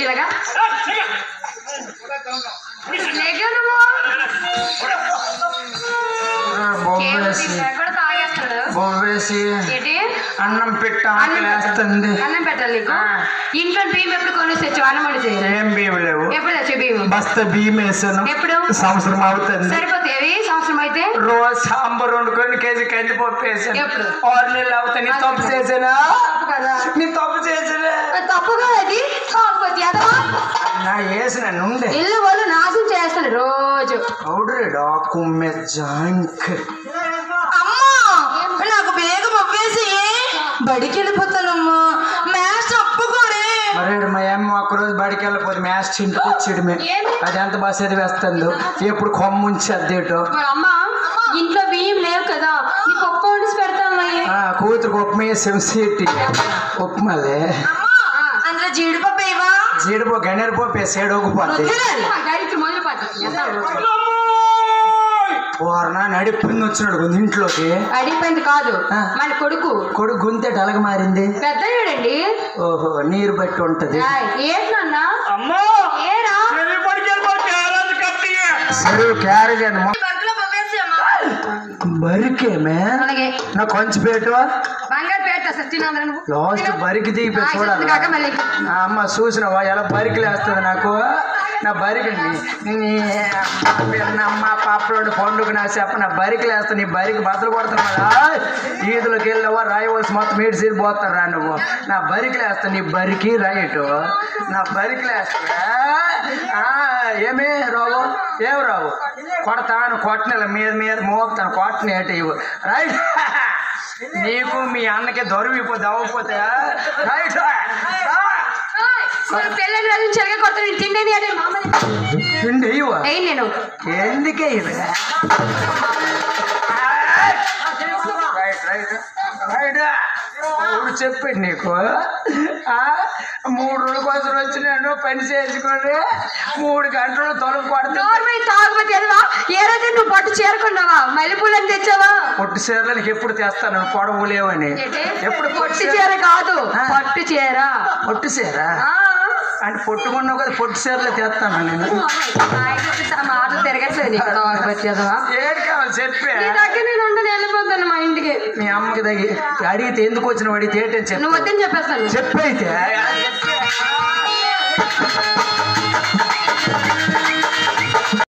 ఇలాగా బొవ్వేసి అన్నం పెట్టేస్తుంది. అన్నం పెట్టాలి. ఇంట్లో బియ్యం ఎప్పుడు కొనేసి తెచ్చావు? అన్నం వండి ఏం బియ్యం లేవు. ఎప్పుడు తెచ్చావు బియ్యం? బస్తా బియ్యం వేసాను. ఎప్పుడు? సంవత్సరం అవుతుంది. సరిపోతాయి. సంవత్సరం అయితే రోజు సాంబార్ వండుకొని కేజీ కందిపప్పు వేసాను. ఎప్పుడు? 6 నెలలు అవుతాయి. నీ తప్పు చేసానా? నీ తప్పు చేసానా? తప్పుగా అది నా వేసిన నుండి ఇల్లు వాళ్ళు నాశనం చేస్తాను రోజు. అవుడురేడా కుమ్మె జాంక్. అమ్మా నాకు బేగం అవ్వేసి బడికి వెళ్ళిపోతానమ్మా. మ్యాథ్స్ ఒప్పుకోరే. మరి మా అమ్మ ఒక్కరోజు బడికి వెళ్ళిపోతే మ్యాథ్స్ ఇంటికి వచ్చేయడమే. అది ఎంత బాగా చదివేస్తుందో. ఎప్పుడు కొమ్మ ఉంచేద్దేటో. అమ్మ ఇంట్లో బియ్యం లేవు కదా, నీకు ఉప్మా వండి పెడతామా? కూతురు ఉప్మా వేసాం. సీటి ఉప్మాలే. అందులో జీడిపప్పు వేయవా? జీడిపో గణేరపప్పు వేసాడు ఒకపోద్ది. ఓర్నా నడిపింది వచ్చినాడు కొంచెం ఇంట్లోకి. అడిపోయింది కాదు మన కొడుకు. కొడుకు గొంతేట అలాగ మారింది. పెద్దయ్యాడండి. ఓహో నీరు బట్టి ఉంటది. ఏంటన్నా ఏరా సరే క్యారేజ్ అని బరికేమే నా కొంచెం పెట్టు. లాస్ట్ బరికి దిగిపోయి చూడాలి. అమ్మ చూసినవా ఎలా బరికిలు వేస్తుంది నాకు. నా బరికండి అమ్మ పాపలోని పండుగ నా చెప్ప నా బరికిలు వేస్తా. నీ బరికి బద్దలు కొడుతున్నా. ఈదులోకి వెళ్ళావా రాయవలసి మొత్తం మీడి సీరు పోతాను రా నువ్వు. నా బరికిలు వేస్తా. నీ బరికి రైటు నా బరికిలు వేస్తా. ఏమే రావు ఏం రావు కొడతాను. కొట్టనెల మీద మీద మోపుతాను. కొట్టని ఏటి ఇవ్వు రైట్. నీకు మీ అన్నకి దొరికిపోతే అవ్వకపోతే రైట్. తిండి ఇవ్వ నేను ఎందుకే ఇవి రైట్ రైట్ రైట్. ఇప్పుడు చెప్పండి నీకు 3 రోజుల కోసం వచ్చి నేను పని చేసుకొని 3 గంటలు తొలగి కొడతా. ఏ రోజు నువ్వు పట్టు చేరుకున్నావా? మల్లెపూలు అని తెచ్చావా? పొట్టు చీరలు నీకు ఎప్పుడు తెస్తాను. పొడవు లేవని. ఎప్పుడు పొట్టు చీర కాదు పట్టు చీర. పొట్టు చీర అంటే పొట్టుకున్నావు కదా. పొట్టు చీరలే తెస్తాను నేను. మాటలు తిరగట్లేదు. ఏడు కావాలి చెప్పే. నేను ఉండని వెళ్ళిపోతాను మా ఇంటికి. మీ అమ్మకి తగ్గి అడిగితే ఎందుకు వచ్చిన అడిగితే ఏంటని చెప్పి నువ్వు వద్దని చెప్పేస్తాను. చెప్పైతే